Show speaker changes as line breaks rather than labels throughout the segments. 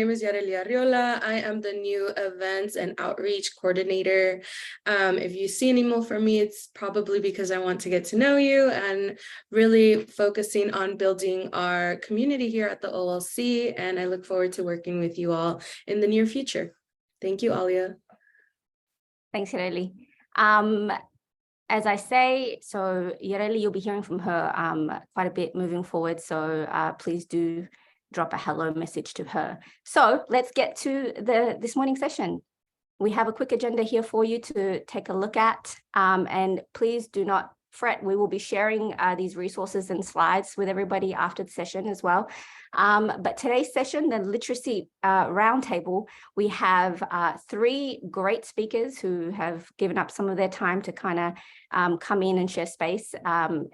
My name is Yareli Arriola. I am the new events and outreach coordinator. If you see any more from me, it's probably because I want to get to know you and really focusing on building our community here at the OLC. And I look forward to working with you all in the near future. Thank you, Alia.
Thanks, Yareli. As I say, so Yareli, you'll be hearing from her quite a bit moving forward. So please do drop a hello message to her. So let's get to this morning's session. We have a quick agenda here for you to take a look at, and please do not fret. We will be sharing these resources and slides with everybody after the session as well. But today's session, the literacy roundtable, we have three great speakers who have given up some of their time to kind of come in and share space,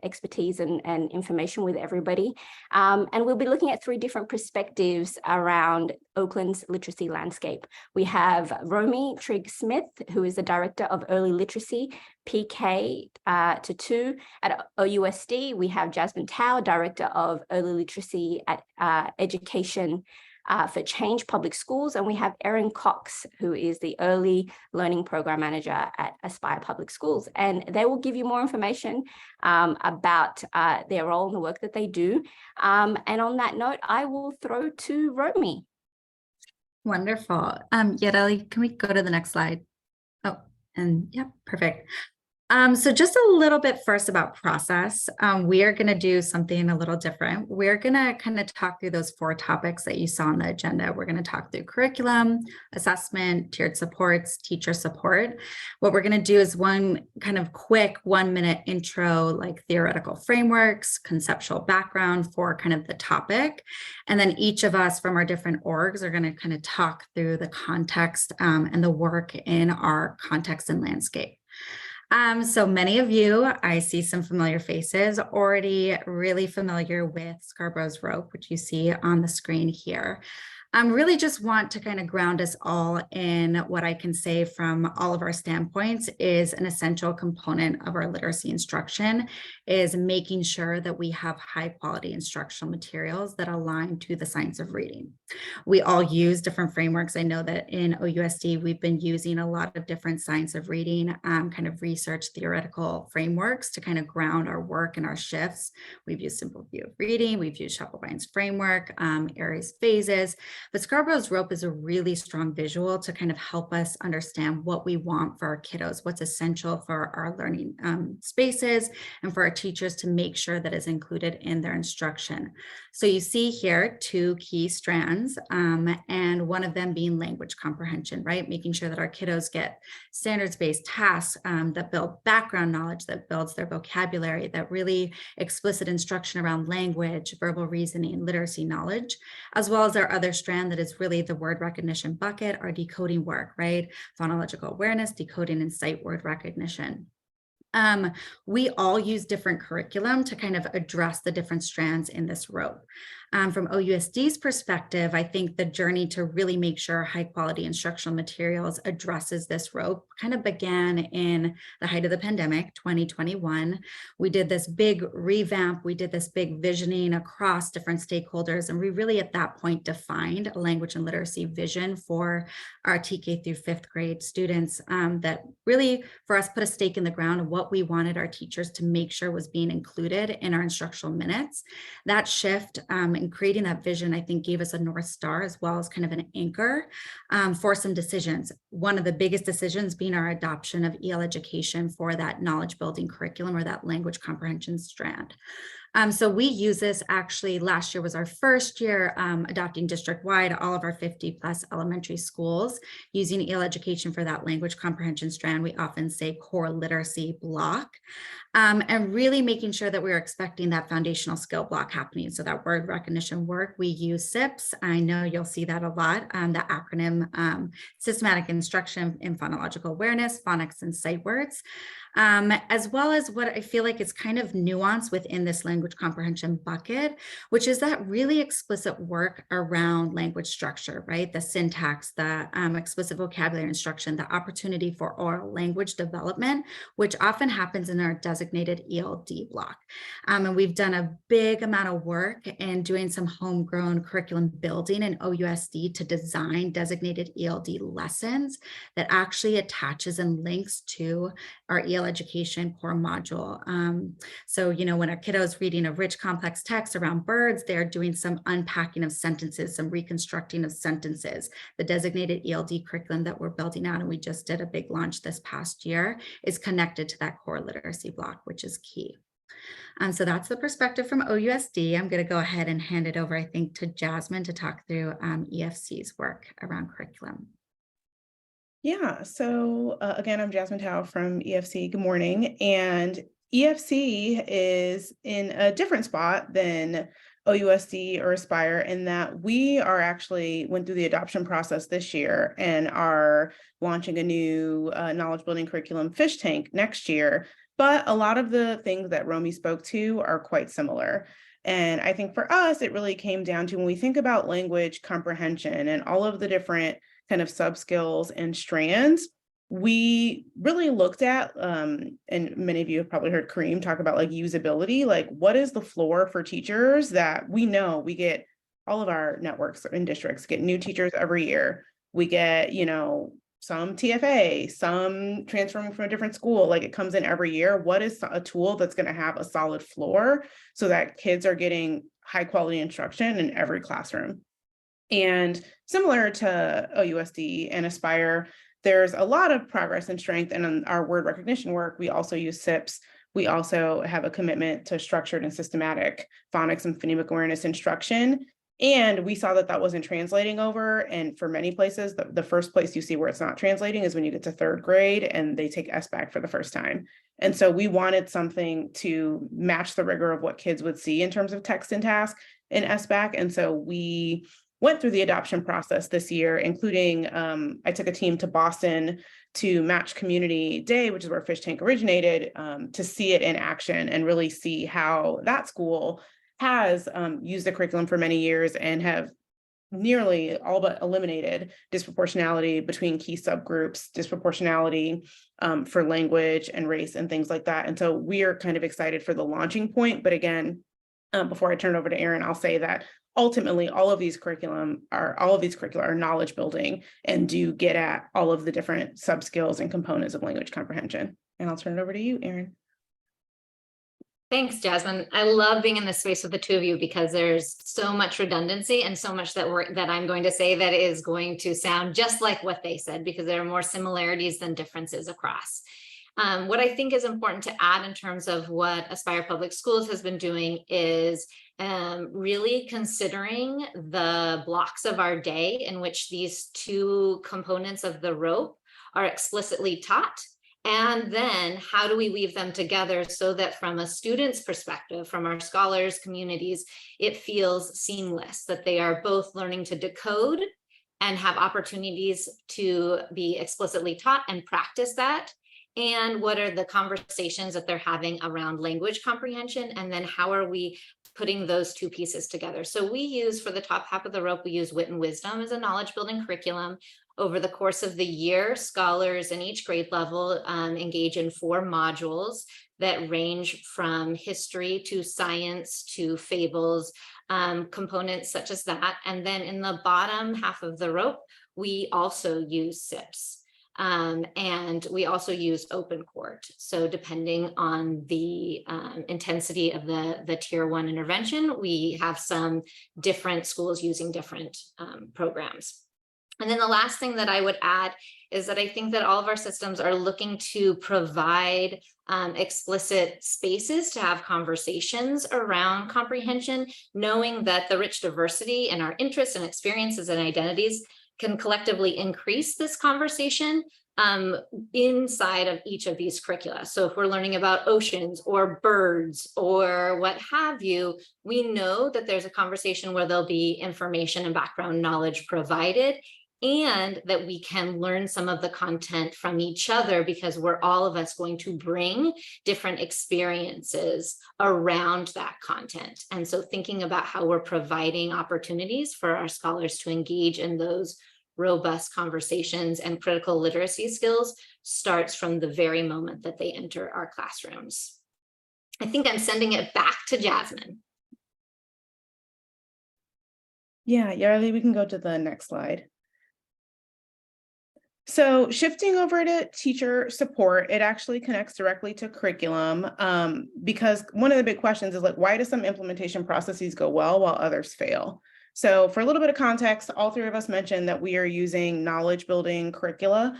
expertise and information with everybody. And we'll be looking at three different perspectives around Oakland's literacy landscape. We have Romy Trigg-Smith, who is the Director of Early Literacy, PK to 2 at OUSD. We have Jasmin, Director of Early Literacy at Education for Change Public Schools, and we have Erin, who is the Early Learning Program Manager at Aspire Public Schools, and they will give you more information about their role and the work that they do. And on that note, I will throw to Romy.
Wonderful. Yareli, can we go to the next slide? Oh, and yeah, perfect. So just a little bit first about process. We are going to do something a little different. We're going to kind of talk through those 4 topics that you saw on the agenda. We're going to talk through curriculum, assessment, tiered supports, teacher support. What we're going to do is one kind of quick 1-minute intro, like theoretical frameworks, conceptual background for kind of the topic. And then each of us from our different orgs are going to kind of talk through the context and the work in our context and landscape. So many of you, I see some familiar faces, already really familiar with Scarborough's rope, which you see on the screen here. Really just want to kind of ground us all in what I can say from all of our standpoints is an essential component of our literacy instruction is making sure that we have high quality instructional materials that align to the science of reading. We all use different frameworks. I know that in OUSD, we've been using a lot of different science of reading kind of research theoretical frameworks to kind of ground our work and our shifts. We've used Simple View of Reading, we've used Scheffelbein's framework, Aries phases. But Scarborough's rope is a really strong visual to kind of help us understand what we want for our kiddos, what's essential for our learning spaces and for our teachers to make sure that is included in their instruction. So you see here 2 key strands and one of them being language comprehension, right? Making sure that our kiddos get standards-based tasks that build background knowledge, that builds their vocabulary, that really explicit instruction around language, verbal reasoning, literacy knowledge, as well as our other strand that is really the word recognition bucket, our decoding work, right? Phonological awareness, decoding and sight word recognition. We all use different curriculum to kind of address the different strands in this rope. From OUSD's perspective, I think the journey to really make sure high quality instructional materials addresses this rope kind of began in the height of the pandemic, 2021. We did this big revamp, we did this big visioning across different stakeholders, and we really at that point defined a language and literacy vision for our TK through 5th grade students that really for us put a stake in the ground of what we wanted our teachers to make sure was being included in our instructional minutes. That shift and creating that vision, I think, gave us a North Star as well as kind of an anchor for some decisions. One of the biggest decisions being our adoption of EL education for that knowledge building curriculum or that language comprehension strand. So we use this actually last year was our first year adopting district-wide all of our 50 plus elementary schools using EL education for that language comprehension strand. We often say core literacy block and really making sure that we're expecting that foundational skill block happening. So that word recognition work, we use SIPs. I know you'll see that a lot, the acronym Systematic Instruction in Phonological Awareness, Phonics and Sight Words. as well as what I feel like is kind of nuanced within this language comprehension bucket, which is that really explicit work around language structure, right? The syntax, the explicit vocabulary instruction, the opportunity for oral language development, which often happens in our designated ELD block. And we've done a big amount of work in doing some homegrown curriculum building in OUSD to design designated ELD lessons that actually attaches and links to our EL education core module. So, you know, when a kiddo is reading a rich, complex text around birds, they're doing some unpacking of sentences, some reconstructing of sentences. The designated ELD curriculum that we're building out, and we just did a big launch this past year, is connected to that core literacy block, which is key. So that's the perspective from OUSD. I'm going to go ahead and hand it over, I think, to Jasmin to talk through EFC's work around curriculum.
Yeah, so again, I'm Jasmin Tao from EFC. Good morning. And EFC is in a different spot than OUSD or Aspire in that we are actually went through the adoption process this year and are launching a new knowledge building curriculum fish tank next year. But a lot of the things that Romy spoke to are quite similar. And I think for us, it really came down to when we think about language comprehension and all of the different kind of sub skills and strands, we really looked at, and many of you have probably heard Kareem talk about like usability, like what is the floor for teachers that we know we get all of our networks and districts get new teachers every year. We get, you know, some TFA, some transferring from a different school, like it comes in every year. What is a tool that's going to have a solid floor so that kids are getting high quality instruction in every classroom? And similar to OUSD and Aspire, there's a lot of progress and strength in our word recognition work. We also use SIPs. We also have a commitment to structured and systematic phonics and phonemic awareness instruction. And we saw that that wasn't translating over. And for many places, the first place you see where it's not translating is when you get to third grade and they take SBAC for the first time. And so we wanted something to match the rigor of what kids would see in terms of text and task in SBAC. And so we went through the adoption process this year, including I took a team to Boston to Match Community Day, which is where Fish Tank originated, to see it in action and really see how that school has used the curriculum for many years and have nearly all but eliminated disproportionality between key subgroups, disproportionality for language and race and things like that. And so we are kind of excited for the launching point. But again, before I turn it over to Erin, I'll say that ultimately all of these curricula are knowledge building and do get at all of the different sub skills and components of language comprehension. And I'll turn it over to you, Erin.
Thanks, Jasmin. I love being in this space with the two of you because there's so much redundancy and so much that I'm going to say that is going to sound just like what they said, because there are more similarities than differences across. What I think is important to add in terms of what Aspire Public Schools has been doing is really considering the blocks of our day in which these two components of the rope are explicitly taught. And then how do we weave them together so that from a student's perspective, from our scholars, communities, it feels seamless, that they are both learning to decode and have opportunities to be explicitly taught and practice that. And what are the conversations that they're having around language comprehension? And then how are we putting those two pieces together? So we use, for the top half of the rope, we use Wit and Wisdom as a knowledge building curriculum. Over the course of the year, scholars in each grade level engage in 4 modules that range from history to science to fables, components such as that. And then in the bottom half of the rope, we also use SIPs. And we also use open court. So depending on the intensity of the tier 1 intervention, we have some different schools using different programs. And then the last thing that I would add is that I think that all of our systems are looking to provide explicit spaces to have conversations around comprehension, knowing that the rich diversity in our interests and experiences and identities can collectively increase this conversation inside of each of these curricula. So if we're learning about oceans or birds or what have you, we know that there's a conversation where there'll be information and background knowledge provided. and that we can learn some of the content from each other, because we're all of us going to bring different experiences around that content. And so thinking about how we're providing opportunities for our scholars to engage in those robust conversations and critical literacy skills starts from the very moment that they enter our classrooms. I think I'm sending it back to Jasmin.
Yeah, Yareli, we can go to the next slide. So shifting over to teacher support, it actually connects directly to curriculum, because one of the big questions is like, why do some implementation processes go well while others fail? So for a little bit of context, all three of us mentioned that we are using knowledge building curricula,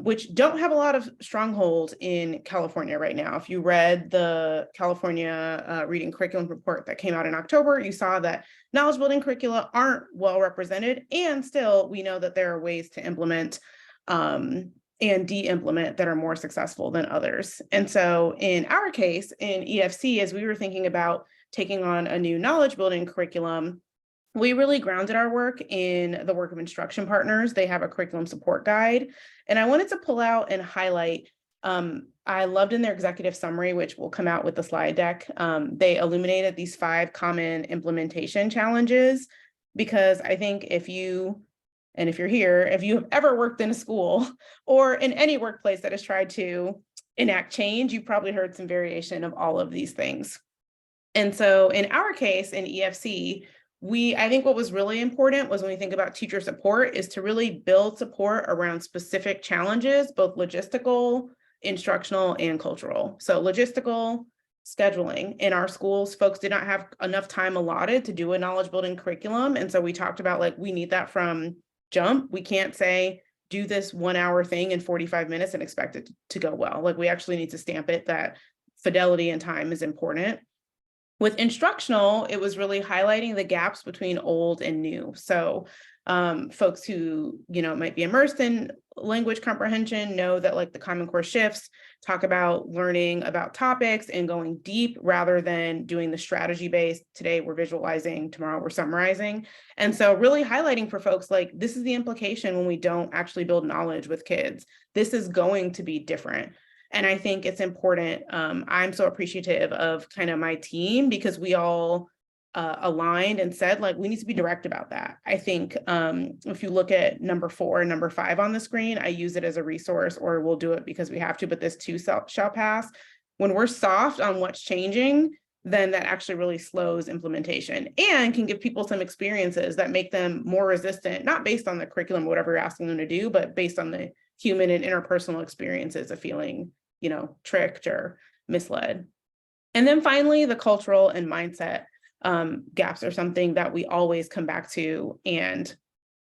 which don't have a lot of stronghold in California right now. If you read the California reading curriculum report that came out in October, you saw that knowledge building curricula aren't well represented, and still we know that there are ways to implement and de-implement that are more successful than others. And so in our case, in EFC, as we were thinking about taking on a new knowledge building curriculum, we really grounded our work in the work of instruction partners. They have a curriculum support guide. And I wanted to pull out and highlight, I loved in their executive summary, which will come out with the slide deck, they illuminated these 5 common implementation challenges, because I think if you're here, if you have ever worked in a school or in any workplace that has tried to enact change, you've probably heard some variation of all of these things. And so in our case, in EFC, I think what was really important was when we think about teacher support is to really build support around specific challenges, both logistical, instructional, and cultural. So logistical, scheduling. In our schools, folks did not have enough time allotted to do a knowledge building curriculum. And so we talked about, like, we need that from jump. We can't say, do this 1 hour thing in 45 minutes and expect it to go well. Like, we actually need to stamp it that fidelity and time is important. With instructional, it was really highlighting the gaps between old and new. So folks who, might be immersed in language comprehension know that, like, the Common Core shifts talk about learning about topics and going deep rather than doing the strategy based. Today we're visualizing, tomorrow we're summarizing. And so really highlighting for folks, like, this is the implication when we don't actually build knowledge with kids. This is going to be different. And I think it's important. I'm so appreciative of kind of my team, because we all aligned and said, like, we need to be direct about that. I think if you look at number 4 and number 5 on the screen, I use it as a resource, or we'll do it because we have to, but this too shall pass. When we're soft on what's changing, then that actually really slows implementation and can give people some experiences that make them more resistant, not based on the curriculum, whatever you're asking them to do, but based on the human and interpersonal experiences of feeling, tricked or misled. And then finally, the cultural and mindset gaps are something that we always come back to and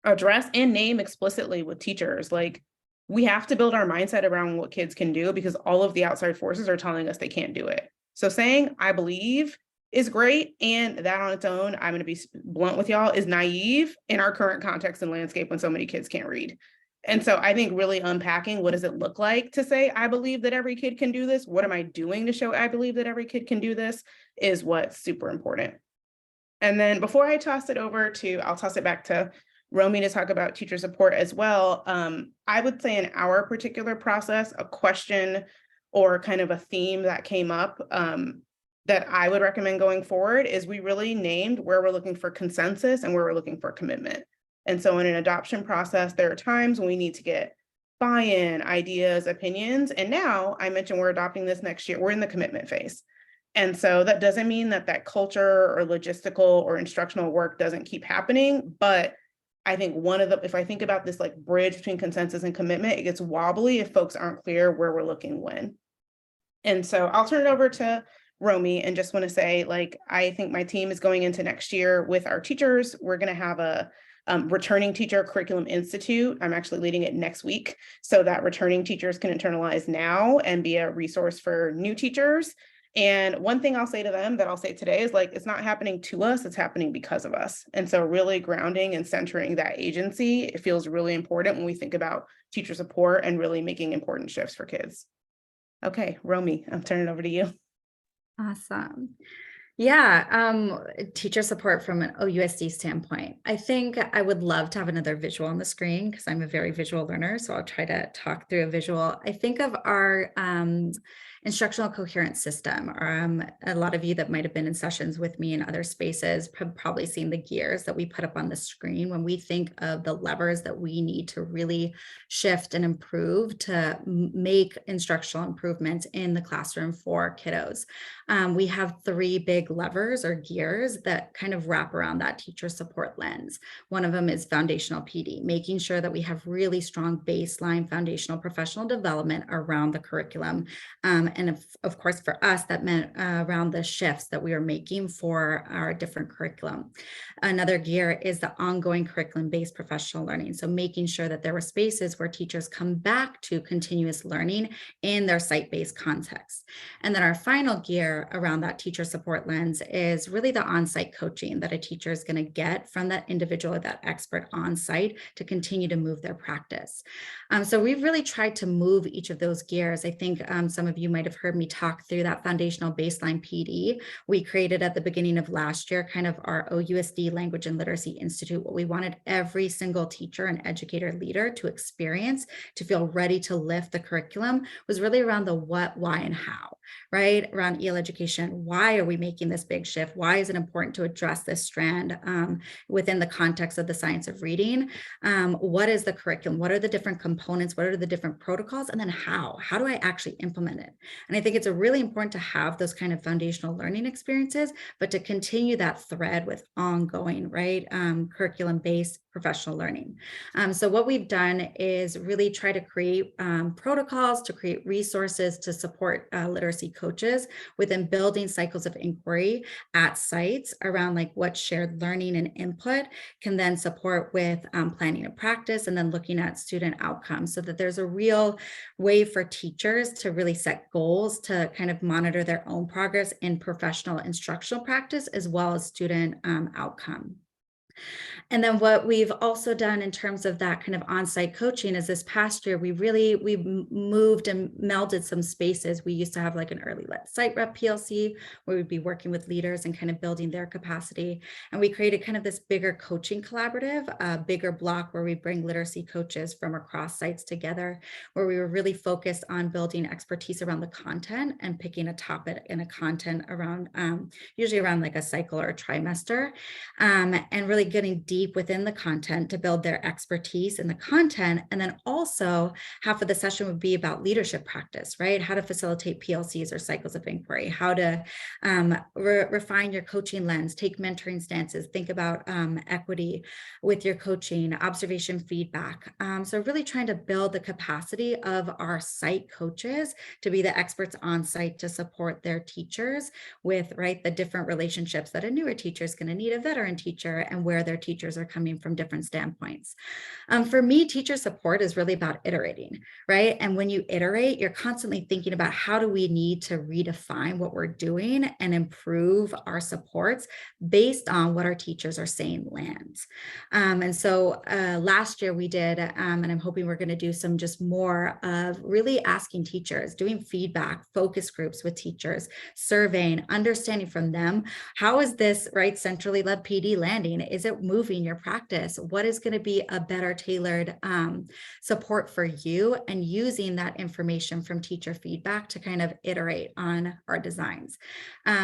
address and name explicitly with teachers. Like, we have to build our mindset around what kids can do, because all of the outside forces are telling us they can't do it. So saying, I believe, is great. And that on its own, I'm going to be blunt with y'all, is naive in our current context and landscape when so many kids can't read. And so I think really unpacking, what does it look like to say, I believe that every kid can do this? What am I doing to show I believe that every kid can do this, is what's super important. And then before I toss it over to, I'll toss it back to Romy to talk about teacher support as well. I would say in our particular process, a question or kind of a theme that came up that I would recommend going forward is we really named where we're looking for consensus and where we're looking for commitment. And so in an adoption process, there are times when we need to get buy-in, ideas, opinions. And now I mentioned we're adopting this next year. We're in the commitment phase. And so that doesn't mean that culture or logistical or instructional work doesn't keep happening. But I think if I think about this, like, bridge between consensus and commitment, it gets wobbly if folks aren't clear where we're looking when. And so I'll turn it over to Romy and just want to say, like, I think my team is going into next year with our teachers. We're going to have a returning teacher curriculum institute. I'm actually leading it next week so that returning teachers can internalize now and be a resource for new teachers. And one thing I'll say to them that I'll say today is, like, it's not happening to us, it's happening because of us. And so really grounding and centering that agency, it feels really important when we think about teacher support and really making important shifts for kids. Okay, Romy, I'm turning it over to you.
Awesome. Yeah, teacher support from an OUSD standpoint. I think I would love to have another visual on the screen because I'm a very visual learner. So I'll try to talk through a visual. I think of our instructional coherence system. A lot of you that might have been in sessions with me in other spaces have probably seen the gears that we put up on the screen when we think of the levers that we need to really shift and improve to make instructional improvements in the classroom for kiddos. We have 3 big levers or gears that kind of wrap around that teacher support lens. One of them is foundational PD, making sure that we have really strong baseline foundational professional development around the curriculum. And of course, for us, that meant around the shifts that we are making for our different curriculum. Another gear is the ongoing curriculum-based professional learning. So making sure that there were spaces where teachers come back to continuous learning in their site-based context. And then our final gear around that teacher support lens is really the on-site coaching that a teacher is going to get from that individual or that expert on-site to continue to move their practice. So we've really tried to move each of those gears. I think some of you might have heard me talk through that foundational baseline PD. We created at the beginning of last year kind of our OUSD Language and Literacy Institute. What we wanted every single teacher and educator leader to experience, to feel ready to lift the curriculum, was really around the what, why, and how, right? Around EL education. Why are we making this big shift? Why is it important to address this strand within the context of the science of reading? What is the curriculum? What are the different components? What are the different protocols? And then how do I actually implement it? And I think it's really important to have those kind of foundational learning experiences, but to continue that thread with ongoing, right? Curriculum-based professional learning. So what we've done is really try to create protocols, to create resources to support literacy coaches within building cycles of inquiry at sites around like what shared learning and input can then support with planning and practice, and then looking at student outcomes so that there's a real way for teachers to really set goals to kind of monitor their own progress in professional instructional practice as well as student outcome. And then what we've also done in terms of that kind of on-site coaching is this past year, we moved and melded some spaces. We used to have like an early site rep PLC where we'd be working with leaders and kind of building their capacity. And we created kind of this bigger coaching collaborative, a bigger block where we bring literacy coaches from across sites together, where we were really focused on building expertise around the content and picking a topic and a content around, usually around like a cycle or a trimester, and really getting deep within the content to build their expertise in the content. And then also half of the session would be about leadership practice, right? How to facilitate PLCs or cycles of inquiry, how to refine your coaching lens, take mentoring stances, think about equity with your coaching, observation feedback. So really trying to build the capacity of our site coaches to be the experts on site to support their teachers with, right, the different relationships that a newer teacher is going to need, a veteran teacher, and where their teachers are coming from different standpoints. For me, teacher support is really about iterating, right? And when you iterate, you're constantly thinking about how do we need to redefine what we're doing and improve our supports based on what our teachers are saying lands. And so last year we did, and I'm hoping we're going to do some just more of really asking teachers, doing feedback, focus groups with teachers, surveying, understanding from them, how is this, right, centrally led PD landing? Is it moving your practice? What is going to be a better tailored support for you? And using that information from teacher feedback to kind of iterate on our designs.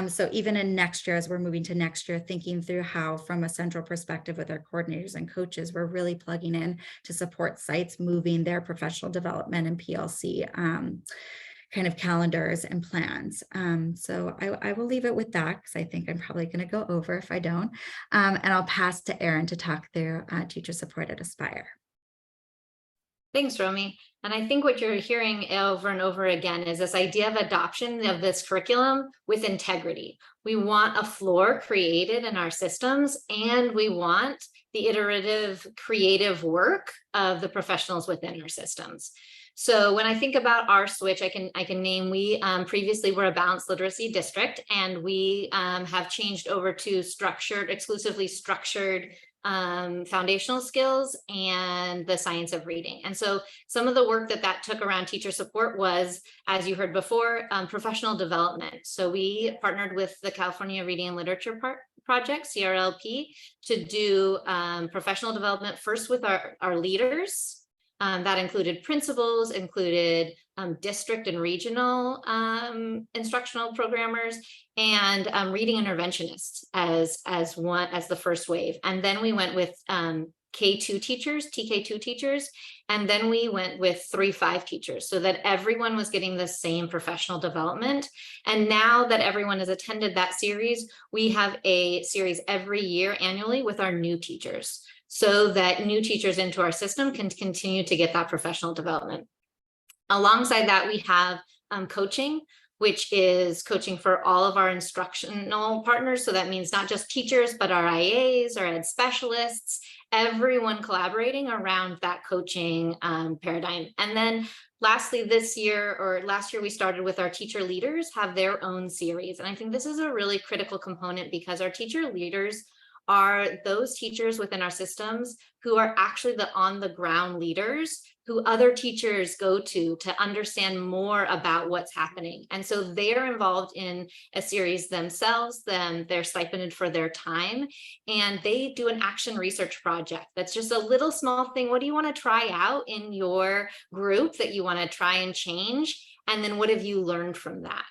So even in next year, as we're moving to next year, thinking through how from a central perspective with our coordinators and coaches, we're really plugging in to support sites moving their professional development and PLC kind of calendars and plans. So I will leave it with that because I think I'm probably going to go over if I don't. And I'll pass to Erin to talk through teacher support at Aspire.
Thanks, Romy. And I think what you're hearing over and over again is this idea of adoption of this curriculum with integrity. We want a floor created in our systems, and we want the iterative, creative work of the professionals within our systems. So when I think about our switch, I can name, we previously were a balanced literacy district, and we have changed over to exclusively structured foundational skills, and the science of reading. And so some of the work that took around teacher support was, as you heard before, professional development. So we partnered with the California Reading and Literature Project, CRLP, to do professional development first with our leaders. That included principals, included district and regional instructional programmers, and reading interventionists as the first wave. And then we went with K2 teachers, TK2 teachers, and then we went with 3-5 teachers, so that everyone was getting the same professional development. And now that everyone has attended that series, we have a series every year annually with our new teachers, so that new teachers into our system can continue to get that professional development. Alongside that, we have coaching, which is coaching for all of our instructional partners. So that means not just teachers, but our IAs, our ed specialists, everyone collaborating around that coaching paradigm. And then lastly, last year, we started with our teacher leaders have their own series. And I think this is a really critical component, because our teacher leaders are those teachers within our systems who are actually the on-the-ground leaders who other teachers go to understand more about what's happening. And so they're involved in a series themselves, they're stipended for their time, and they do an action research project. That's just a little small thing. What do you want to try out in your group that you want to try and change? And then what have you learned from that?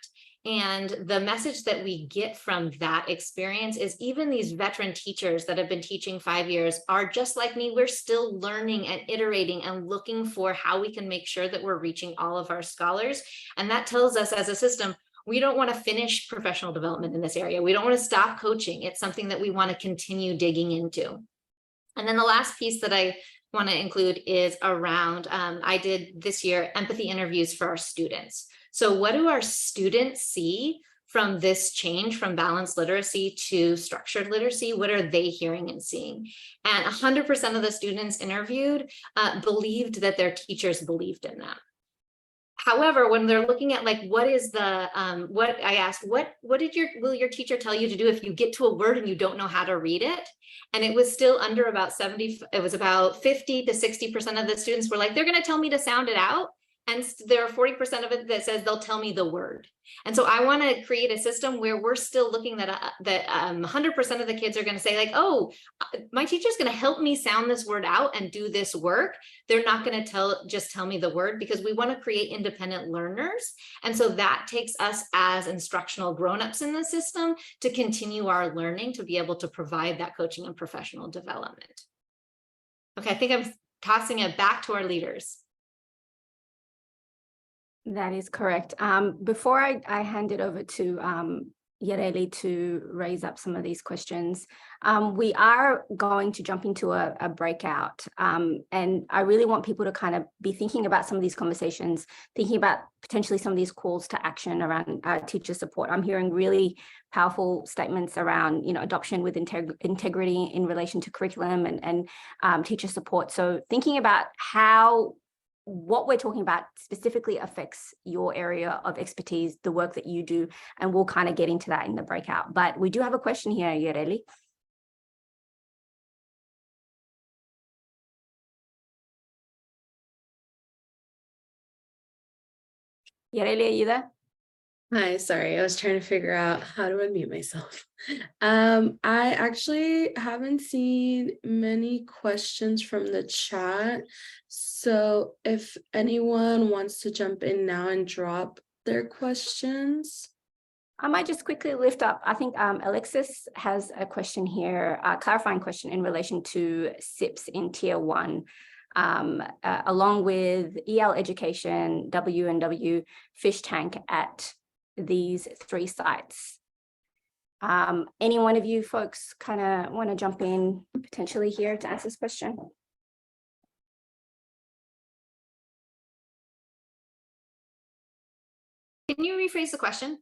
And the message that we get from that experience is even these veteran teachers that have been teaching 5 years are just like me. We're still learning and iterating and looking for how we can make sure that we're reaching all of our scholars. And that tells us as a system, we don't want to finish professional development in this area. We don't want to stop coaching. It's something that we want to continue digging into. And then the last piece that I want to include is around, I did this year empathy interviews for our students. So what do our students see from this change from balanced literacy to structured literacy? What are they hearing and seeing? And 100% of the students interviewed believed that their teachers believed in them. However, when they're looking at like, what is the, what I asked, what will your teacher tell you to do if you get to a word and you don't know how to read it? And it was still under about 70, it was about 50 to 60% of the students were like, they're going to tell me to sound it out. And there are 40% of it that says they'll tell me the word. And so I want to create a system where we're still looking that 100% of the kids are going to say like, oh, my teacher's going to help me sound this word out and do this work. They're not going to just tell me the word, because we want to create independent learners. And so that takes us as instructional grownups in the system to continue our learning, to be able to provide that coaching and professional development. Okay, I think I'm tossing it back to our leaders.
That is correct. Before I hand it over to Yareli to raise up some of these questions, we are going to jump into a breakout. And I really want people to kind of be thinking about some of these conversations, thinking about potentially some of these calls to action around teacher support. I'm hearing really powerful statements around, adoption with integrity in relation to curriculum and teacher support. So thinking about how what we're talking about specifically affects your area of expertise, the work that you do, and we'll kind of get into that in the breakout. But we do have a question here, Yareli. Yareli, are you there?
Hi, sorry, I was trying to figure out how to unmute myself. I actually haven't seen many questions from the chat. So if anyone wants to jump in now and drop their questions.
I might just quickly lift up, I think Alexis has a question here, a clarifying question in relation to SIPs in Tier 1. Along with EL education, W&W, fish tank at these 3 sites. Any one of you folks kind of want to jump in potentially here to answer this question?
Can you rephrase the question?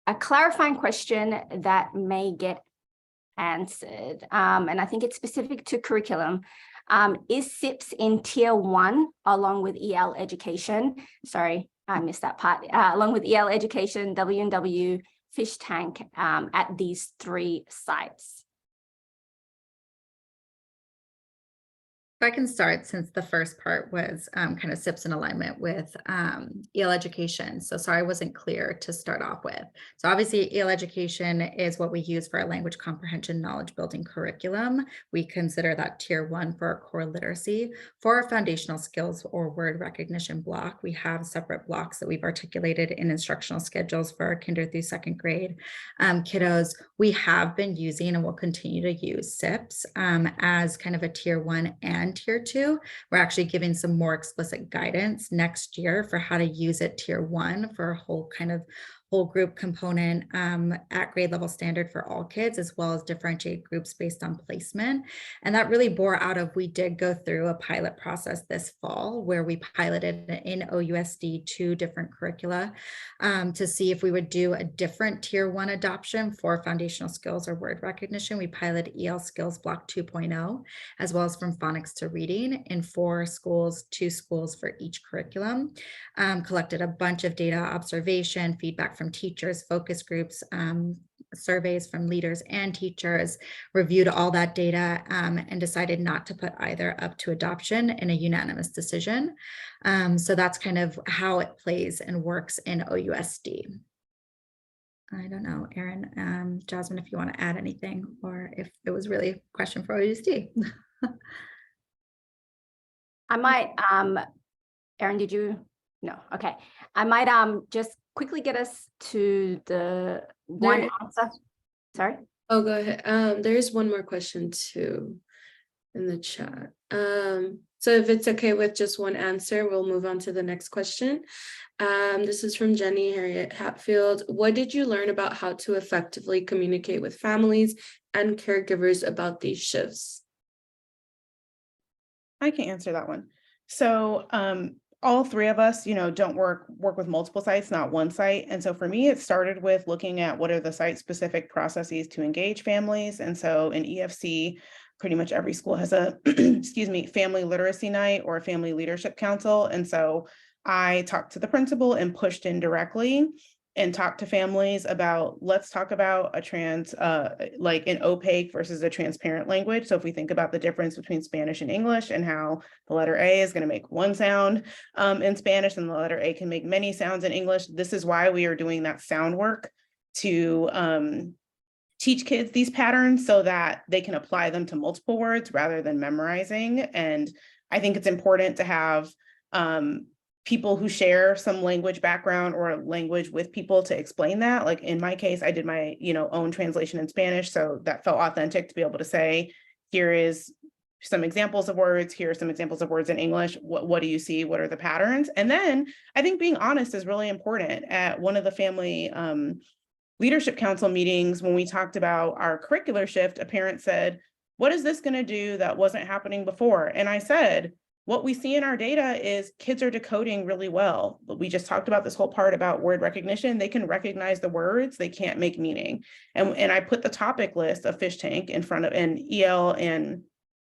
A clarifying question that may get answered, and I think it's specific to curriculum. Is SIPs in Tier 1 along with EL education? Sorry, I missed that part. Along with EL education, W&W, fish tank at these 3 sites.
I can start, since the first part was kind of SIPs in alignment with EL education. So sorry, I wasn't clear to start off with. So obviously EL education is what we use for our language comprehension knowledge building curriculum. We consider that tier 1 for our core literacy. For our foundational skills or word recognition block, we have separate blocks that we've articulated in instructional schedules for our kinder through 2nd grade kiddos. We have been using and will continue to use SIPs as kind of a tier 1 and tier 2. We're actually giving some more explicit guidance next year for how to use it tier 1 for a whole group component at grade level standard for all kids, as well as differentiate groups based on placement. And that really bore out of, we did go through a pilot process this fall where we piloted in OUSD 2 different curricula to see if we would do a different tier 1 adoption for foundational skills or word recognition. We piloted EL skills block 2.0, as well as from phonics to reading in 4 schools, 2 schools for each curriculum. Collected a bunch of data, observation, feedback from teachers, focus groups, surveys from leaders and teachers, reviewed all that data and decided not to put either up to adoption in a unanimous decision. So that's kind of how it plays and works in OUSD. I don't know, Erin, Jasmin, if you want to add anything, or if it was really a question for OUSD.
I might, Erin, did you? No, okay. I might just quickly get us to the one answer. Sorry.
Oh, go ahead. There's one more question too in the chat. So if it's okay with just one answer, we'll move on to the next question. This is from Jenny Harriet Hatfield. What did you learn about how to effectively communicate with families and caregivers about these shifts?
I can answer that one. So all 3 of us, don't work with multiple sites, not one site. And so for me, it started with looking at what are the site-specific processes to engage families. And so in EFC, pretty much every school has a, excuse me, family literacy night or a family leadership council. And so I talked to the principal and pushed in directly and talk to families about, let's talk about a like an opaque versus a transparent language. So if we think about the difference between Spanish and English and how the letter A is going to make one sound in Spanish and the letter A can make many sounds in English, this is why we are doing that sound work to teach kids these patterns so that they can apply them to multiple words rather than memorizing. And I think it's important to have people who share some language background or language with people to explain that. Like in my case, I did my own translation in Spanish, so that felt authentic to be able to say, here is some examples of words, here are some examples of words in English. What do you see? What are the patterns? And then I think being honest is really important. At one of the family leadership council meetings, when we talked about our curricular shift, a parent said, what is this going to do that wasn't happening before? And I said, what we see in our data is kids are decoding really well. We just talked about this whole part about word recognition. They can recognize the words, they can't make meaning. And I put the topic list of fish tank in front of, and EL and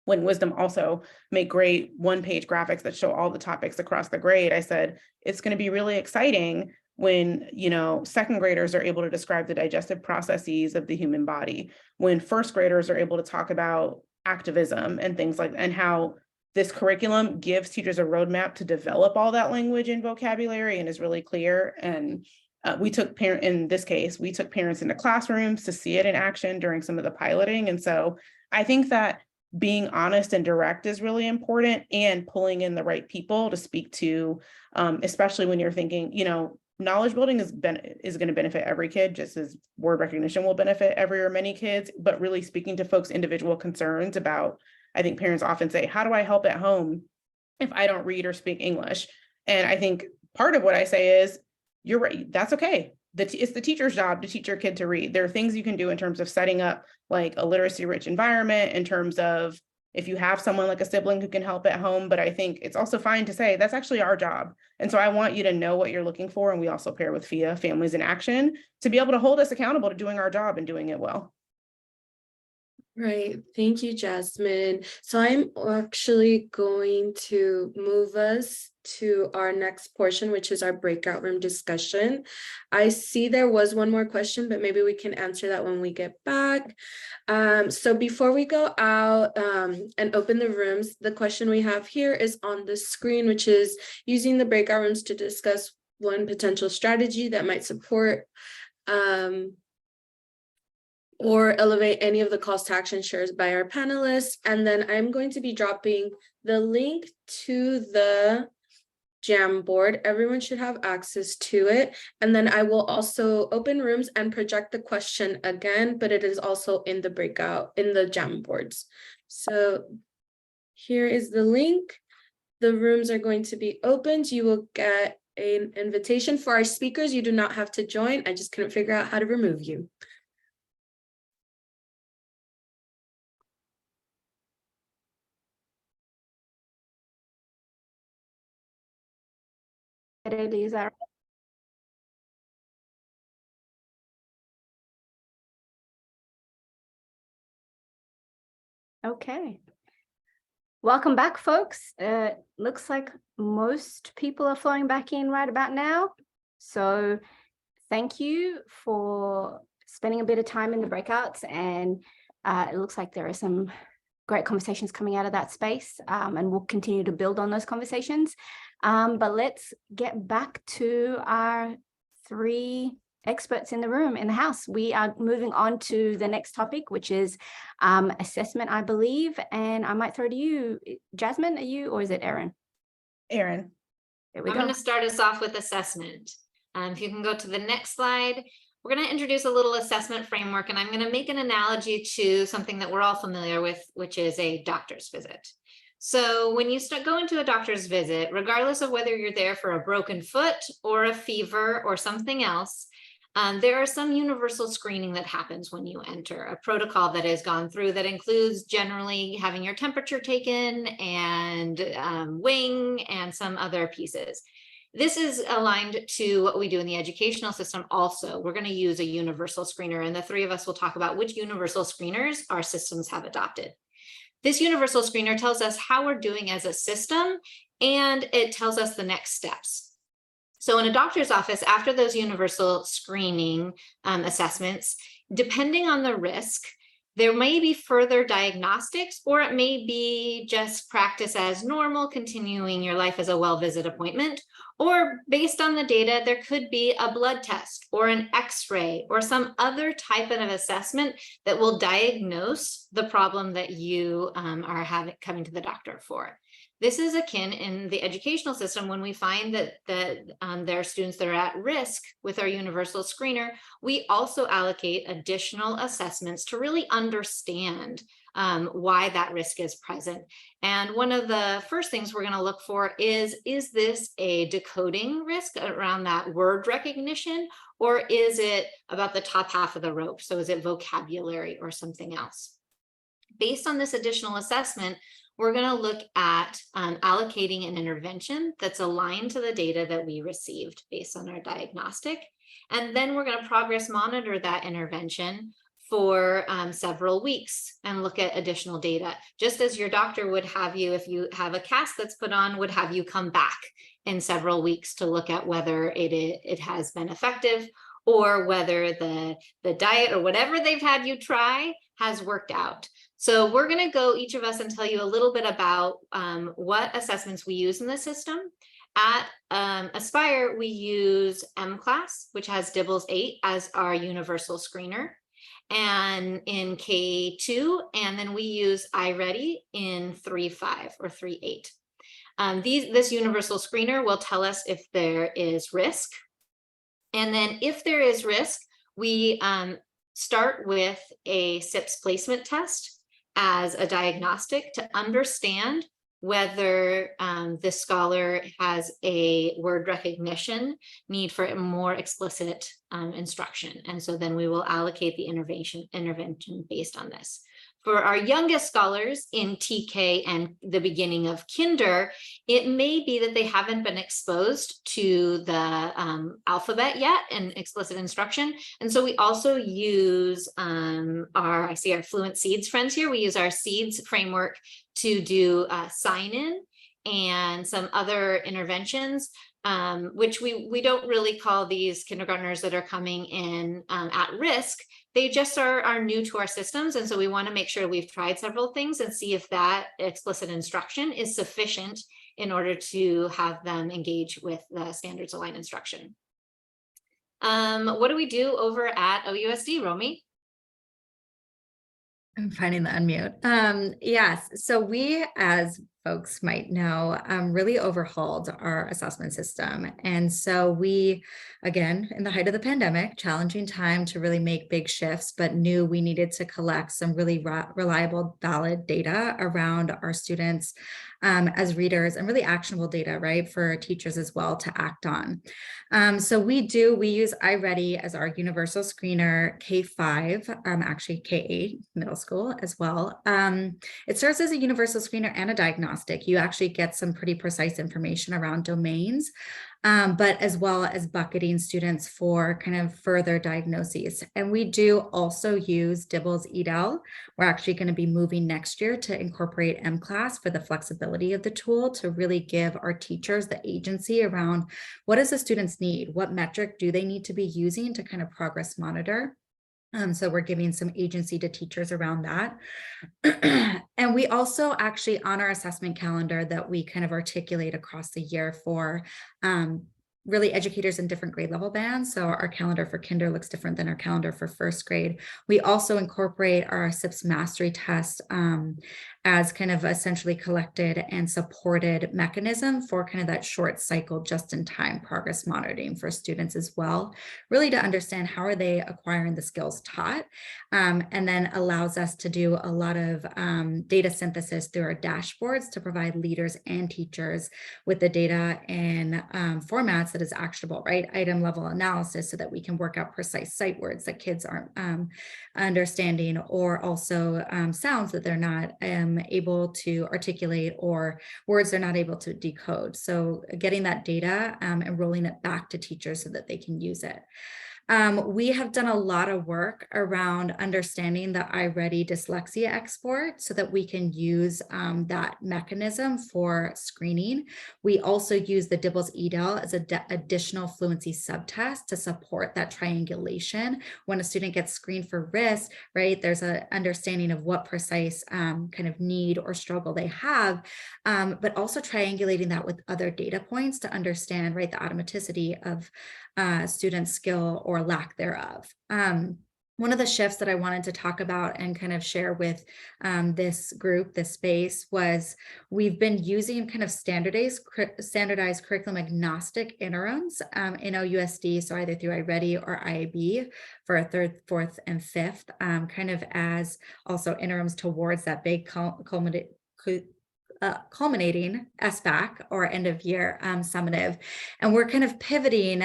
When Wisdom also make great one-page graphics that show all the topics across the grade. I said, it's going to be really exciting when, 2nd graders are able to describe the digestive processes of the human body, when 1st graders are able to talk about activism and things like, and how this curriculum gives teachers a roadmap to develop all that language and vocabulary and is really clear. And in this case, we took parents into classrooms to see it in action during some of the piloting. And so I think that being honest and direct is really important, and pulling in the right people to speak to, especially when you're thinking, knowledge building is going to benefit every kid, just as word recognition will benefit every or many kids, but really speaking to folks' individual concerns about, I think parents often say, how do I help at home if I don't read or speak English? And I think part of what I say is, you're right, that's okay. It's the teacher's job to teach your kid to read. There are things you can do in terms of setting up like a literacy-rich environment, in terms of if you have someone like a sibling who can help at home. But I think it's also fine to say, that's actually our job. And so I want you to know what you're looking for. And we also pair with FIA, Families in Action, to be able to hold us accountable to doing our job and doing it well.
Right. Thank you, Jasmine. So I'm actually going to move us to our next portion, which is our breakout room discussion. I see there was one more question, but maybe we can answer that when we get back. So before we go out and open the rooms, the question we have here is on the screen, which is using the breakout rooms to discuss one potential strategy that might support or elevate any of the calls to action shares by our panelists. And then I'm going to be dropping the link to the Jamboard. Everyone should have access to it. And then I will also open rooms and project the question again, but it is also in the breakout, in the Jamboards. So here is the link. The rooms are going to be opened. You will get an invitation. For our speakers, you do not have to join. I just couldn't figure out how to remove you.
Is that right? Okay. Welcome back, folks. Looks like most people are flowing back in right about now. So thank you for spending a bit of time in the breakouts. And it looks like there are some great conversations coming out of that space, and we'll continue to build on those conversations. But let's get back to our 3 experts in the room, in the house. We are moving on to the next topic, which is assessment, I believe. And I might throw to you, Jasmin, are you, or is it Erin?
Erin.
There we
I'm
go.
going to start us off with assessment. If you can go to the next slide, we're going to introduce a little assessment framework, and I'm going to make an analogy to something that we're all familiar with, which is a doctor's visit. So when you go into a doctor's visit, regardless of whether you're there for a broken foot or a fever or something else, there are some universal screening that happens when you enter, a protocol that is gone through that includes generally having your temperature taken and weighing and some other pieces. This is aligned to what we do in the educational system also. We're going to use a universal screener, and the 3 of us will talk about which universal screeners our systems have adopted. This universal screener tells us how we're doing as a system, and it tells us the next steps. So in a doctor's office, after those universal screening assessments, depending on the risk, there may be further diagnostics, or it may be just practice as normal, continuing your life as a well-visit appointment, or based on the data, there could be a blood test or an X-ray or some other type of assessment that will diagnose the problem that you are coming to the doctor for. This is akin in the educational system when we find that there are students that are at risk with our universal screener. We also allocate additional assessments to really understand why that risk is present. And one of the first things we're going to look for is this a decoding risk around that word recognition, or is it about the top half of the rope? So is it vocabulary or something else? Based on this additional assessment, we're going to look at allocating an intervention that's aligned to the data that we received based on our diagnostic. And then we're going to progress monitor that intervention for several weeks and look at additional data. Just as your doctor would have you, if you have a cast that's put on, would have you come back in several weeks to look at whether it has been effective, or whether the diet or whatever they've had you try has worked out. So we're going to go, each of us, and tell you a little bit about what assessments we use in the system. At Aspire, we use MClass, which has DIBELS 8 as our universal screener, and in K2, and then we use iReady in 3.5 or 3.8. This universal screener will tell us if there is risk. And then if there is risk, we start with a SIPS placement test as a diagnostic to understand whether the scholar has a word recognition need for a more explicit instruction. And so then we will allocate the intervention based on this. For our youngest scholars in TK and the beginning of kinder, it may be that they haven't been exposed to the alphabet yet and explicit instruction. And so we also use I see our Fluent Seeds friends here. We use our Seeds framework to do sign in and some other interventions, which we don't really call these kindergartners that are coming in at risk. They just are new to our systems. And so we want to make sure we've tried several things and see if that explicit instruction is sufficient in order to have them engage with the standards aligned instruction. What do we do over at OUSD, Romy?
I'm finding the unmute. Yes, so we, as folks might know, really overhauled our assessment system. And so we, again, in the height of the pandemic, challenging time to really make big shifts, but knew we needed to collect some really reliable, valid data around our students as readers, and really actionable data, right, for teachers as well to act on. So we use iReady as our universal screener, K-5, actually K-8, middle school as well. It serves as a universal screener and a diagnostic. You actually get some pretty precise information around domains, but as well as bucketing students for kind of further diagnoses. And we do also use Dibble's EDL. We're actually going to be moving next year to incorporate MClass for the flexibility of the tool to really give our teachers the agency around what does the students need? What metric do they need to be using to kind of progress monitor? So we're giving some agency to teachers around that. And we also actually on our assessment calendar that we kind of articulate across the year for really educators in different grade level bands. So our calendar for kinder looks different than our calendar for first grade. We also incorporate our SIPS mastery test as kind of essentially collected and supported mechanism for kind of that short cycle, just in time progress monitoring for students as well, really to understand how are they acquiring the skills taught, and then allows us to do a lot of data synthesis through our dashboards to provide leaders and teachers with the data in formats that is actionable, right? Item level analysis so that we can work out precise sight words that kids aren't understanding, or also sounds that they're not able to articulate, or words they're not able to decode. So getting that data and rolling it back to teachers so that they can use it. We have done a lot of work around understanding the iReady dyslexia export so that we can use that mechanism for screening. We also use the Dibble's EDL as an additional fluency subtest to support that triangulation. When a student gets screened for risk, right, there's an understanding of what precise kind of need or struggle they have, but also triangulating that with other data points to understand, right, the automaticity of student skill or lack thereof. One of the shifts that I wanted to talk about and kind of share with this group, this space, was we've been using kind of standardized curriculum agnostic interims in OUSD, so either through iReady or IAB for a third, fourth, and fifth, kind of as also interims towards that big culminating SBAC or end of year summative. And we're kind of pivoting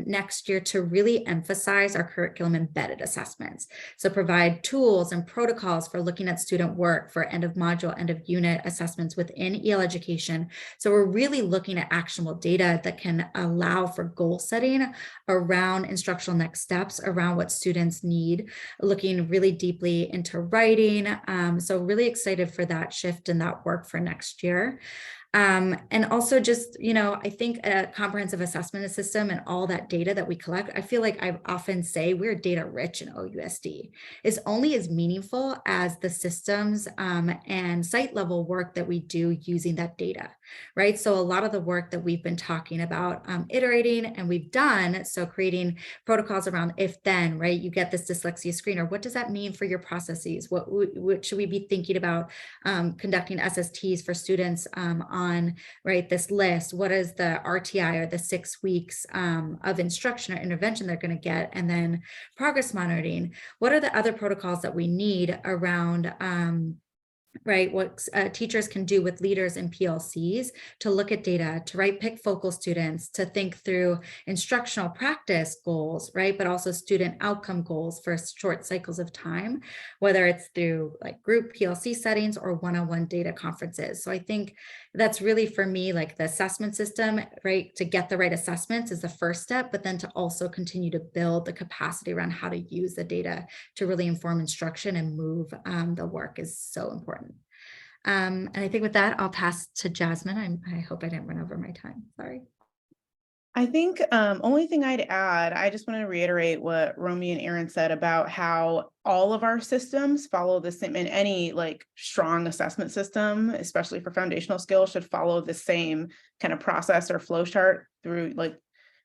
next year to really emphasize our curriculum embedded assessments. So provide tools and protocols for looking at student work for end of module, end of unit assessments within EL education. So we're really looking at actionable data that can allow for goal setting around instructional next steps, around what students need, looking really deeply into writing. So really excited for that shift and that work for next year. And also just, you know, I think a comprehensive assessment system and all that data that we collect, I feel like I often say we're data rich in OUSD, is only as meaningful as the systems and site level work that we do using that data, right? So a lot of the work that we've been talking about iterating and we've done, so creating protocols around if then, right? You get this dyslexia screener. What does that mean for your processes? What should we be thinking about conducting SSTs for students on, right, this list? What is the RTI or the 6 weeks of instruction or intervention they're going to get? And then progress monitoring. What are the other protocols that we need around right? What teachers can do with leaders in PLCs to look at data, to pick focal students, to think through instructional practice goals, right? But also student outcome goals for short cycles of time, whether it's through like group PLC settings or one-on-one data conferences. So I think that's really for me, like the assessment system, right? To get the right assessments is the first step, but then to also continue to build the capacity around how to use the data to really inform instruction and move the work is so important. And I think with that, I'll pass to Jasmin. I hope I didn't run over my time. Sorry.
I think only thing I'd add, I just want to reiterate what Romy and Erin said about how all of our systems follow the same, and any like strong assessment system, especially for foundational skills, should follow the same kind of process or flow chart through like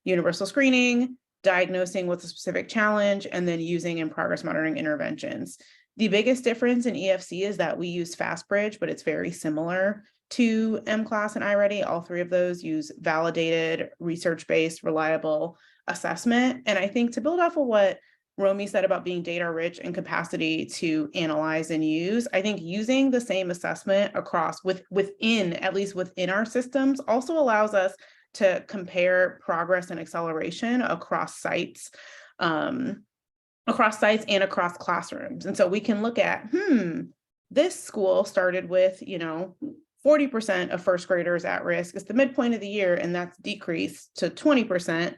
universal screening, diagnosing what's a specific challenge, and then using and progress monitoring interventions. The biggest difference in EFC is that we use FastBridge, but it's very similar to MClass and iReady. All three of those use validated, research-based, reliable assessment. And I think to build off of what Romy said about being data rich and capacity to analyze and use, I think using the same assessment across within, at least within our systems, also allows us to compare progress and acceleration across sites and across classrooms. And so we can look at, this school started with, 40% of first graders at risk. It's the midpoint of the year, and that's decreased to 20%.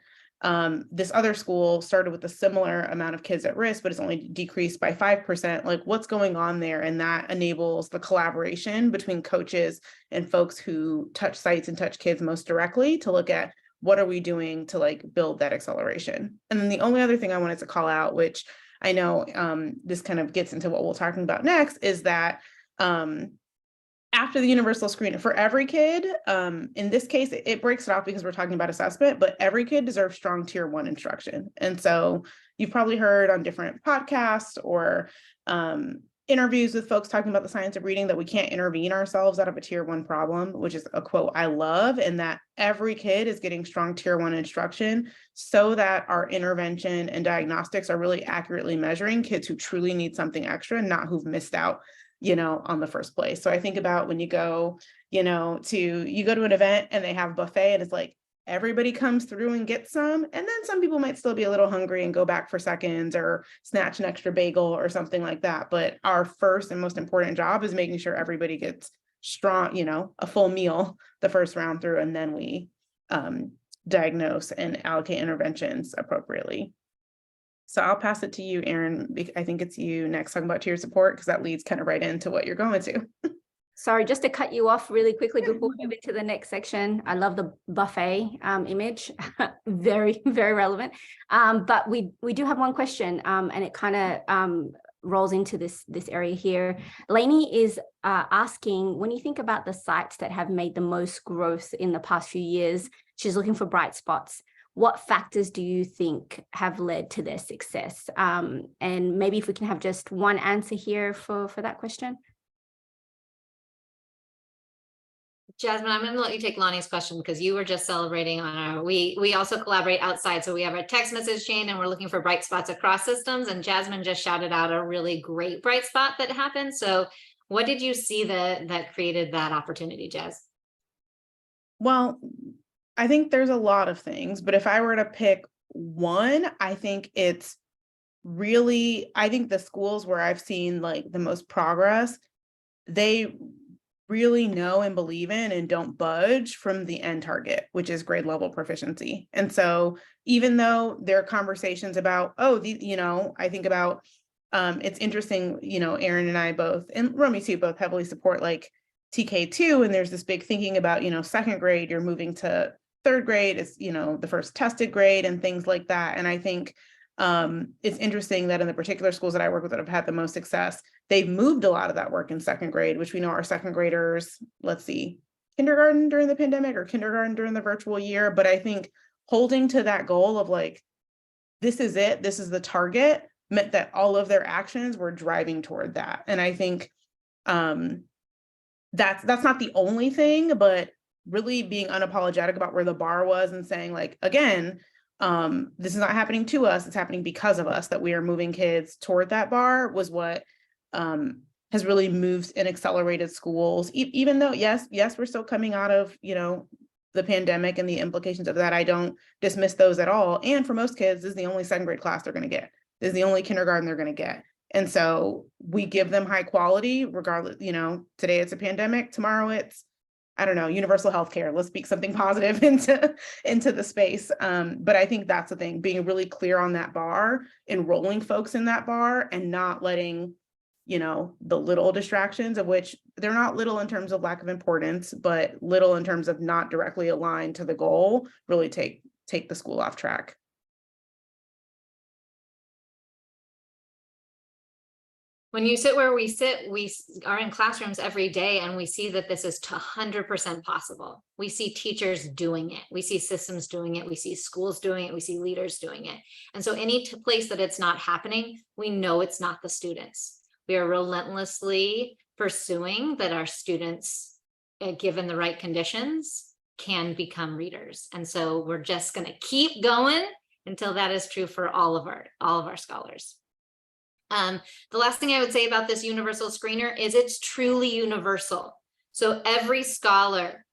This other school started with a similar amount of kids at risk, but it's only decreased by 5%. Like, what's going on there? And that enables the collaboration between coaches and folks who touch sites and touch kids most directly to look at what are we doing to like build that acceleration. And then the only other thing I wanted to call out, which I know this kind of gets into what we're talking about next, is that after the universal screening for every kid, in this case, it breaks it off because we're talking about assessment, but every kid deserves strong tier 1 instruction. And so you've probably heard on different podcasts or interviews with folks talking about the science of reading that we can't intervene ourselves out of a tier 1 problem, which is a quote I love, and that every kid is getting strong tier 1 instruction so that our intervention and diagnostics are really accurately measuring kids who truly need something extra, not who've missed out on the first place. So I think about when you go, you go to an event and they have a buffet and it's like, everybody comes through and gets some. And then some people might still be a little hungry and go back for seconds or snatch an extra bagel or something like that. But our first and most important job is making sure everybody gets strong, a full meal the first round through, and then we diagnose and allocate interventions appropriately. So I'll pass it to you, Erin. I think it's you next talking about tier support, because that leads kind of right into what you're going to.
Sorry, just to cut you off really quickly before we move into the next section. I love the buffet image, very, very relevant. But we do have one question, and it kind of rolls into this area here. Lainey is asking, when you think about the sites that have made the most growth in the past few years, she's looking for bright spots. What factors do you think have led to their success? And maybe if we can have just one answer here for that question.
Jasmin, I'm going to let you take Lonnie's question because you were just celebrating on our, we also collaborate outside. So we have our text message chain and we're looking for bright spots across systems. And Jasmin just shouted out a really great bright spot that happened. So what did you see that created that opportunity, Jazz?
Well, I think there's a lot of things, but if I were to pick one, I think it's really, I think the schools where I've seen like the most progress, they really know and believe in and don't budge from the end target, which is grade level proficiency. And so even though there are conversations about, I think about, it's interesting, Erin and I both, and Romy too, both heavily support like TK2. And there's this big thinking about, second grade, you're moving to third grade, is, the first tested grade and things like that. And I think it's interesting that in the particular schools that I work with that have had the most success, they've moved a lot of that work in second grade, which we know our second graders, kindergarten during the pandemic or kindergarten during the virtual year. But I think holding to that goal of like, this is it, this is the target, meant that all of their actions were driving toward that. And I think that's not the only thing, but really being unapologetic about where the bar was and saying like, again, this is not happening to us, it's happening because of us, that we are moving kids toward that bar, was what has really moved and accelerated schools, even though, yes, we're still coming out of, the pandemic and the implications of that. I don't dismiss those at all. And for most kids, this is the only second grade class they're going to get. This is the only kindergarten they're going to get. And so we give them high quality, regardless, today it's a pandemic, tomorrow it's, I don't know, universal healthcare. Let's speak something positive into the space. But I think that's the thing, being really clear on that bar, enrolling folks in that bar, and not letting, the little distractions, of which they're not little in terms of lack of importance, but little in terms of not directly aligned to the goal, really take the school off track.
When you sit where we sit, we are in classrooms every day, and we see that this is 100% possible. We see teachers doing it. We see systems doing it. We see schools doing it. We see leaders doing it. And so any place that it's not happening, we know it's not the students. We are relentlessly pursuing that our students, given the right conditions, can become readers. And so we're just going to keep going until that is true for all of our scholars. The last thing I would say about this universal screener is it's truly universal. So every scholar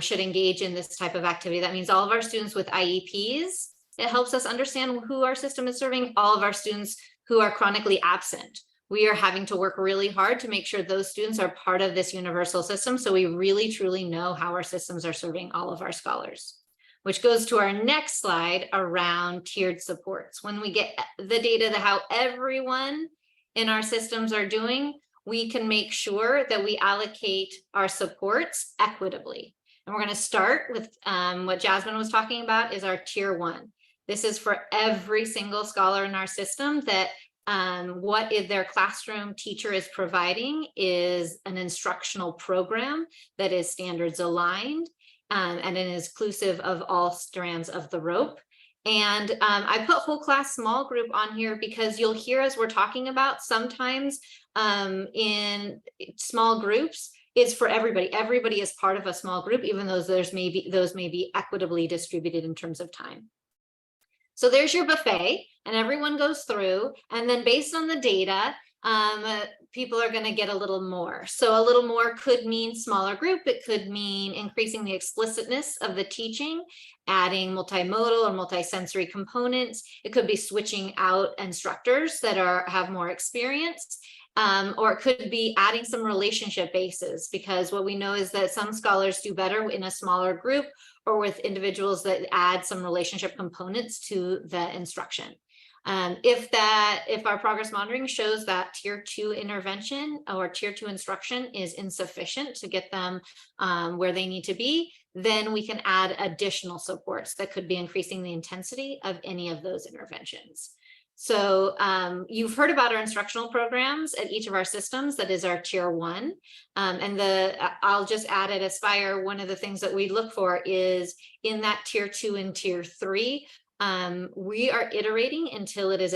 should engage in this type of activity. That means all of our students with IEPs. It helps us understand who our system is serving. All of our students who are chronically absent. We are having to work really hard to make sure those students are part of this universal system, so we really truly know how our systems are serving all of our scholars. Which goes to our next slide around tiered supports. When we get the data to how everyone in our systems are doing, we can make sure that we allocate our supports equitably. And we're going to start with what Jasmin was talking about is our tier 1. This is for every single scholar in our system that what their classroom teacher is providing is an instructional program that is standards aligned and it is inclusive of all strands of the rope. And I put whole class small group on here because you'll hear as we're talking about sometimes in small groups, it's for everybody. Everybody is part of a small group, even though those may be equitably distributed in terms of time. So there's your buffet, and everyone goes through, and then based on the data, people are going to get a little more. So a little more could mean smaller group. It could mean increasing the explicitness of the teaching, adding multimodal or multisensory components. It could be switching out instructors that have more experience. Or it could be adding some relationship bases, because what we know is that some scholars do better in a smaller group or with individuals that add some relationship components to the instruction. If our progress monitoring shows that tier 2 intervention or tier 2 instruction is insufficient to get them where they need to be, then we can add additional supports that could be increasing the intensity of any of those interventions. So you've heard about our instructional programs at each of our systems. That is our tier 1. And I'll just add at Aspire, one of the things that we look for is in that tier 2 and tier 3, we are iterating until it is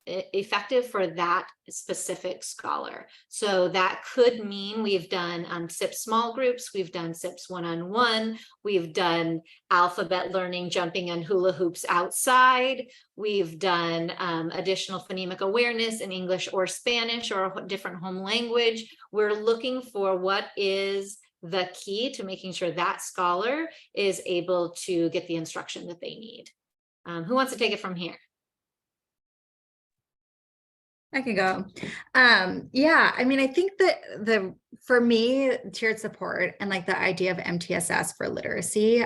effective for that specific scholar. So that could mean we've done SIP small groups, we've done SIPs one-on-one, we've done alphabet learning, jumping and hula hoops outside, we've done additional phonemic awareness in English or Spanish or a different home language. We're looking for what is the key to making sure that scholar is able to get the instruction that they need. Who wants to take it from here?
I can go. Yeah, I mean, I think that for me, tiered support and like the idea of MTSS for literacy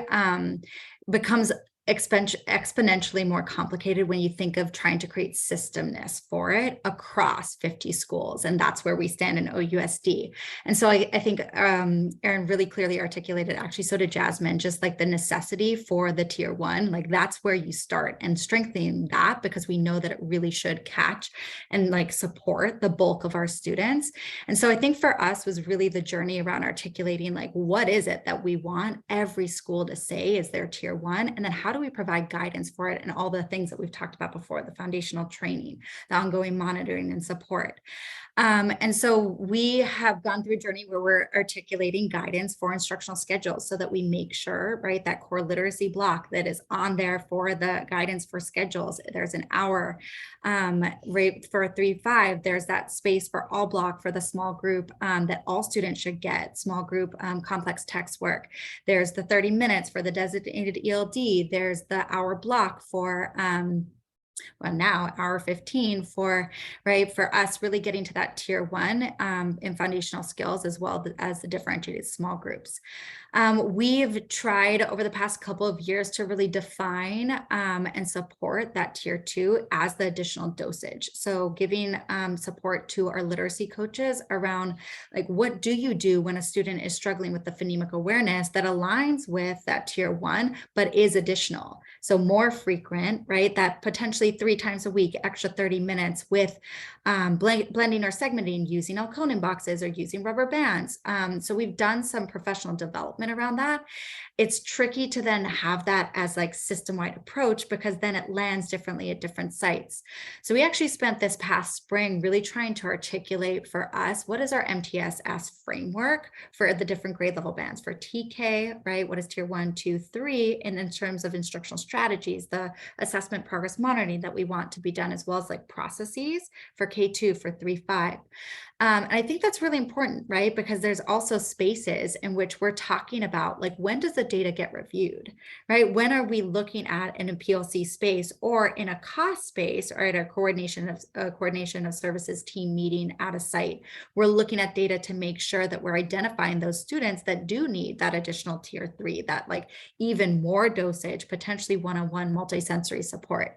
becomes exponentially more complicated when you think of trying to create systemness for it across 50 schools. And that's where we stand in OUSD. And so I think Erin really clearly articulated, actually, so did Jasmin, just like the necessity for the tier 1, like that's where you start and strengthening that, because we know that it really should catch and like support the bulk of our students. And so I think for us was really the journey around articulating like, what is it that we want every school to say is their tier 1? And then how how do we provide guidance for it and all the things that we've talked about before, the foundational training, the ongoing monitoring and support. And so we have gone through a journey where we're articulating guidance for instructional schedules so that we make sure, right, that core literacy block that is on there for the guidance for schedules. There's an hour, right, for 3-5, there's that space for all block for the small group that all students should get, small group complex text work. There's the 30 minutes for the designated ELD. There's the hour block for well, now hour 15 for, right, for us really getting to that tier 1 in foundational skills, as well as the differentiated small groups. We've tried over the past couple of years to really define and support that tier 2 as the additional dosage. So giving support to our literacy coaches around, like, what do you do when a student is struggling with the phonemic awareness that aligns with that tier 1, but is additional. So more frequent, right? That potentially 3 times a week, extra 30 minutes with blending or segmenting, using Alconin boxes or using rubber bands. So we've done some professional development around that. It's tricky to then have that as like system-wide approach, because then it lands differently at different sites. So we actually spent this past spring really trying to articulate for us, what is our MTSS framework for the different grade level bands for TK, right? What is tier 1, 2, 3, and in terms of instructional strategies, the assessment progress monitoring that we want to be done, as well as like processes for K2, for 3-5. And I think that's really important, right? Because there's also spaces in which we're talking about, like, when does the data get reviewed, right? When are we looking at in a PLC space or in a cost space, or at a coordination of services team meeting at a site? We're looking at data to make sure that we're identifying those students that do need that additional tier 3, that like even more dosage, potentially one-on-one multisensory support.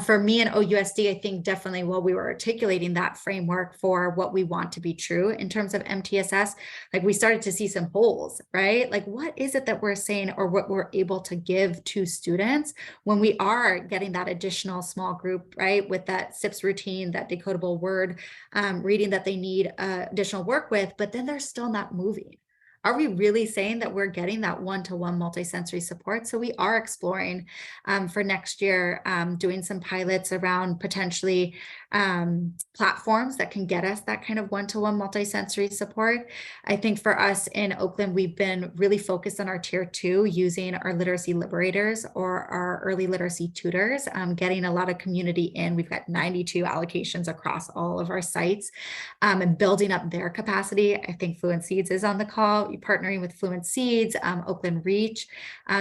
For me and OUSD, I think definitely while we were articulating that framework for what we want to be true in terms of MTSS, like we started to see some holes, right? Like, what is it that we're saying or what we're able to give to students when we are getting that additional small group, right? With that SIPS routine, that decodable word reading that they need additional work with, but then they're still not moving. Are we really saying that we're getting that one-to-one multisensory support? So we are exploring for next year, doing some pilots around potentially platforms that can get us that kind of one-to-one multisensory support. I think for us in Oakland, we've been really focused on our tier 2 using our literacy liberators or our early literacy tutors, getting a lot of community in. We've got 92 allocations across all of our sites and building up their capacity. I think Fluent Seeds is on the call, partnering with Fluent Seeds, Oakland Reach,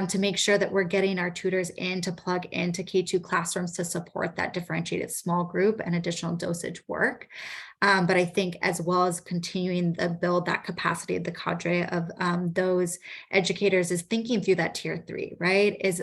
to make sure that we're getting our tutors in to plug into K2 classrooms to support that differentiated small group and additional dosage work. But I think as well as continuing to build that capacity of the cadre of those educators is thinking through that tier 3, right? Is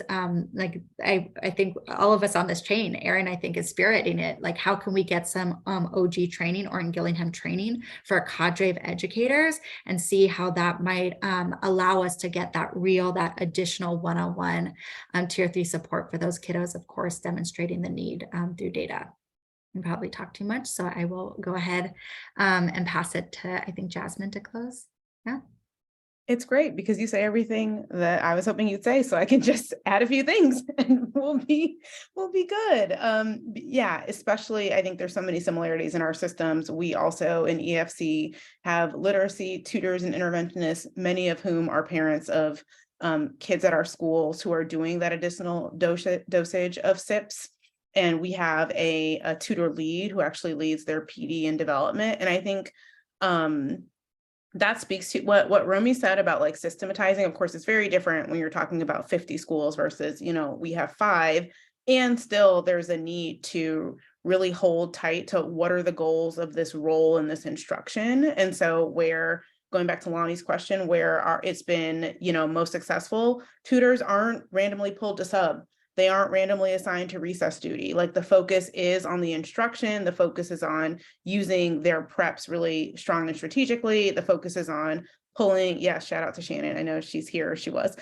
like, I think all of us on this chain, Erin, I think is spearheading it. Like, how can we get some OG training or in Gillingham training for a cadre of educators and see how that might allow us to get that that additional one-on-one tier 3 support for those kiddos, of course, demonstrating the need through data. And probably talk too much, so I will go ahead and pass it to, I think, Jasmin to close. Yeah.
It's great because you say everything that I was hoping you'd say, so I can just add a few things and we'll be good. Yeah, especially I think there's so many similarities in our systems. We also in EFC have literacy tutors and interventionists, many of whom are parents of kids at our schools who are doing that additional dosage of SIPs. And we have a tutor lead who actually leads their PD and development. And I think that speaks to what Romy said about like systematizing. Of course, it's very different when you're talking about 50 schools versus, you know, we have 5, and still there's a need to really hold tight to what are the goals of this role in this instruction. And so where, going back to Lonnie's question, where it's been, you know, most successful, tutors aren't randomly pulled to sub. They aren't randomly assigned to recess duty. Like, the focus is on the instruction. The focus is on using their preps really strong and strategically. The focus is on pulling, shout out to Shannon. I know she's here, she was,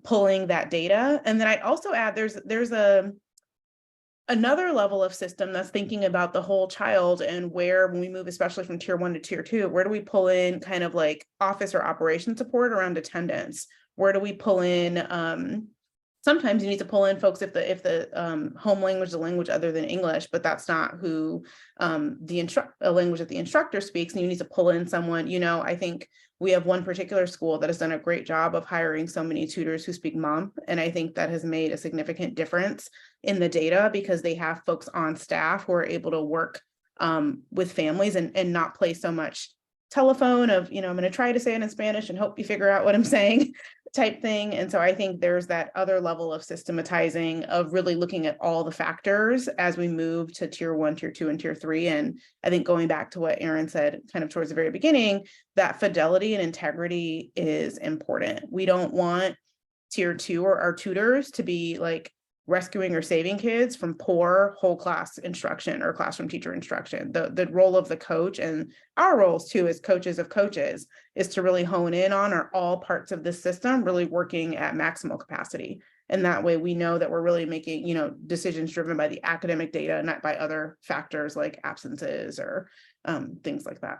pulling that data. And then I'd also add there's another level of system that's thinking about the whole child, and where, when we move, especially from tier 1 to tier 2, where do we pull in kind of like office or operation support around attendance? Where do we pull in sometimes you need to pull in folks if the home language is a language other than English, but that's not who a language that the instructor speaks, and you need to pull in someone. I think we have one particular school that has done a great job of hiring so many tutors who speak Hmong, and I think that has made a significant difference in the data because they have folks on staff who are able to work with families and not play so much telephone of, I'm going to try to say it in Spanish and hope you figure out what I'm saying type thing. And so I think there's that other level of systematizing of really looking at all the factors as we move to tier 1, tier 2, and tier 3. And I think going back to what Erin said kind of towards the very beginning, that fidelity and integrity is important. We don't want tier 2 or our tutors to be like rescuing or saving kids from poor whole class instruction or classroom teacher instruction. The role of the coach, and our roles too as coaches of coaches, is to really hone in on are all parts of the system really working at maximal capacity. And that way we know that we're really making, decisions driven by the academic data, not by other factors like absences or things like that.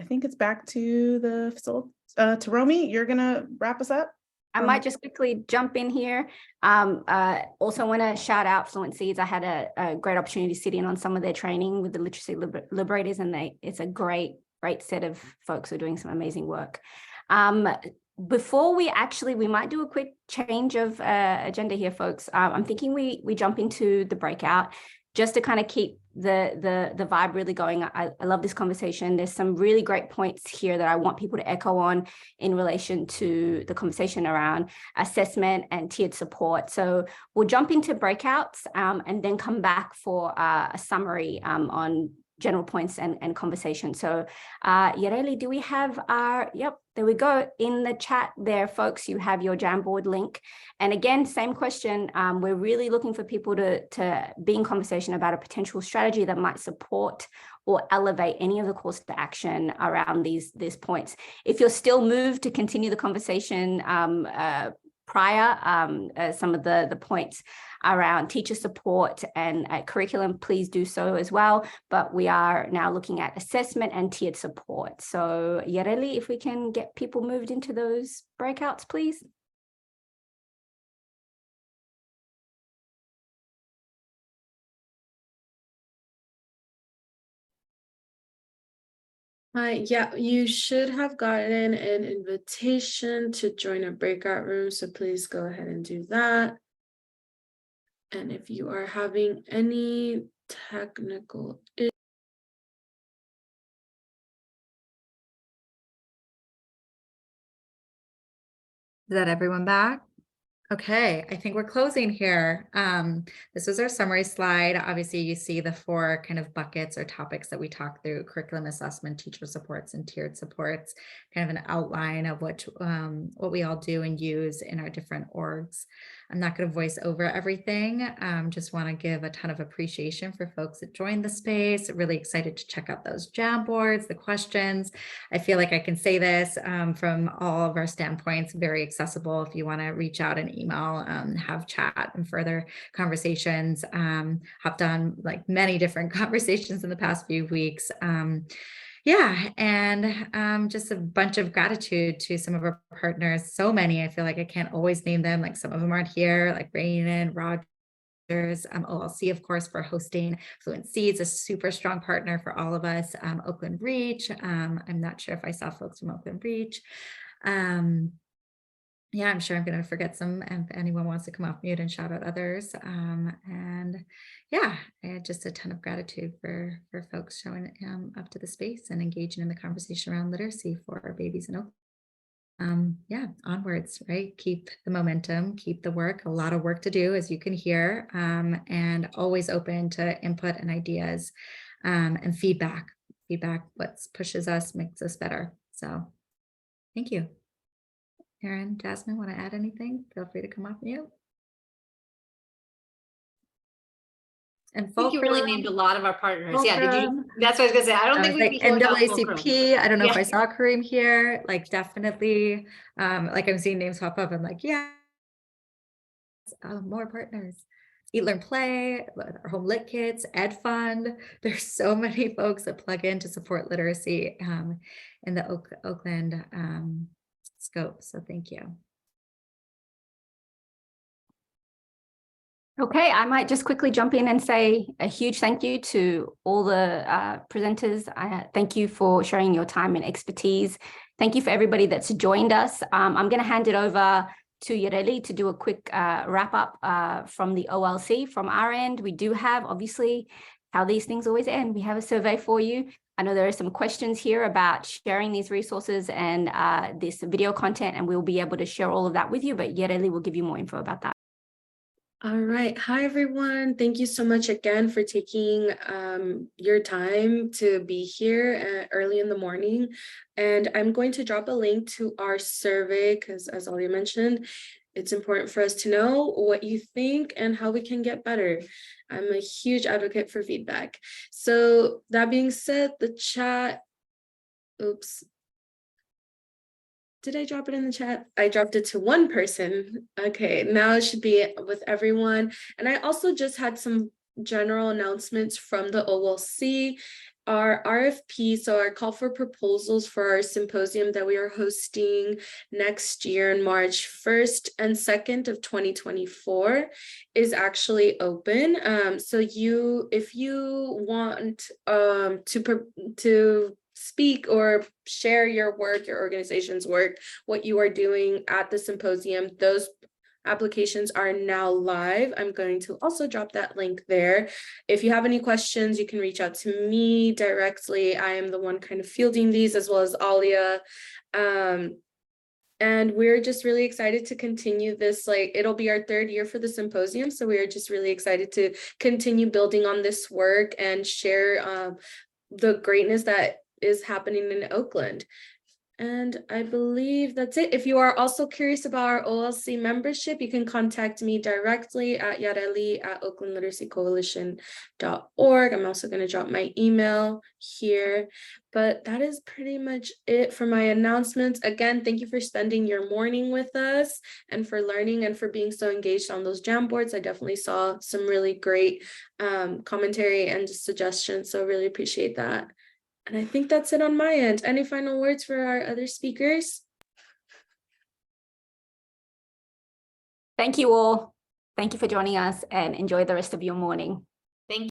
I think it's back to the facility. To Romy, you're gonna wrap us up.
I might just quickly jump in here. Also want to shout out Fluent Seeds. I had a great opportunity to sit in on some of their training with the literacy liberators, and it's a great set of folks who are doing some amazing work. Before we might do a quick change of agenda here, folks. I'm thinking we jump into the breakout just to kind of keep the vibe really going. I love this conversation. There's some really great points here that I want people to echo on in relation to the conversation around assessment and tiered support. So we'll jump into breakouts and then come back for a summary on general points and conversation. So Yareli, do we have yep, there we go. In the chat there, folks, you have your Jamboard link. And again, same question. We're really looking for people to be in conversation about a potential strategy that might support or elevate any of the calls to action around these points. If you're still moved to continue the conversation prior, some of the points around teacher support and curriculum, please do so as well. But we are now looking at assessment and tiered support. So Yareli, if we can get people moved into those breakouts, please.
Yeah, you should have gotten an invitation to join a breakout room, so please go ahead and do that. And if you are having any technical issues,
Is that everyone back? Okay, I think we're closing here. This was our summary slide. Obviously, you see the 4 kind of buckets or topics that we talked through: curriculum assessment, teacher supports, and tiered supports, kind of an outline of what we all do and use in our different orgs. I'm not going to voice over everything. Just want to give a ton of appreciation for folks that joined the space. Really excited to check out those Jamboards, the questions. I feel like I can say this from all of our standpoints, very accessible if you want to reach out and email, have chat and further conversations. Hopped on like many different conversations in the past few weeks. Yeah, and just a bunch of gratitude to some of our partners. So many, I feel like I can't always name them. Like some of them aren't here, like Rainin, Rogers, OLC, of course, for hosting. Fluent Seeds, a super strong partner for all of us. Oakland Reach. I'm not sure if I saw folks from Oakland Reach. Yeah, I'm sure I'm going to forget some if anyone wants to come off mute and shout out others. And yeah, just a ton of gratitude for folks showing up to the space and engaging in the conversation around literacy for our babies in Oakland. Yeah, onwards, right? Keep the momentum, keep the work, a lot of work to do, as you can hear, and always open to input and ideas and feedback. Feedback, what pushes us, makes us better. So thank you. Erin, Jasmin, want to add anything? Feel free to come off mute. And
I think you really named a lot of our partners.
Fulcrum.
Yeah, did you? That's what I was gonna say. I don't think we
NAACP. I don't know if
Yeah.
I saw Kareem here. Like definitely, like I'm seeing names pop up. I'm like, yeah, more partners. Eat, Learn, Play, our Home Lit Kits, Ed Fund. There's so many folks that plug in to support literacy in the Oakland scope. So thank you.
Okay, I might just quickly jump in and say a huge thank you to all the presenters. Thank you for sharing your time and expertise. Thank you for everybody that's joined us. I'm going to hand it over to Yareli to do a quick wrap up from the OLC. From our end, we do have, obviously, how these things always end. We have a survey for you. I know there are some questions here about sharing these resources and this video content, and we'll be able to share all of that with you, but Yareli will give you more info about that.
All right. Hi, everyone. Thank you so much again for taking your time to be here early in the morning. And I'm going to drop a link to our survey because, as Alia mentioned, it's important for us to know what you think and how we can get better. I'm a huge advocate for feedback. So that being said, the chat, oops. Did I drop it in the chat? I dropped it to one person. Okay, now it should be with everyone. And I also just had some general announcements from the OLC. Our RFP, so our call for proposals for our symposium that we are hosting next year in March 1st and 2nd of 2024 is actually open. So if you want to speak or share your work, your organization's work, what you are doing at the symposium, those applications are now live. I'm going to also drop that link there. If you have any questions, you can reach out to me directly. I am the one kind of fielding these, as well as Alia. And we're just really excited to continue this. Like, it'll be our 3rd year for the symposium. So we are just really excited to continue building on this work and share the greatness that is happening in Oakland. And I believe that's it. If you are also curious about our OLC membership, you can contact me directly at yareli@oaklandliteracycoalition.org. I'm also going to drop my email here. But that is pretty much it for my announcements. Again, thank you for spending your morning with us and for learning and for being so engaged on those Jamboards. I definitely saw some really great commentary and suggestions, so really appreciate that. And I think that's it on my end. Any final words for our other speakers?
Thank you all. Thank you for joining us and enjoy the rest of your morning.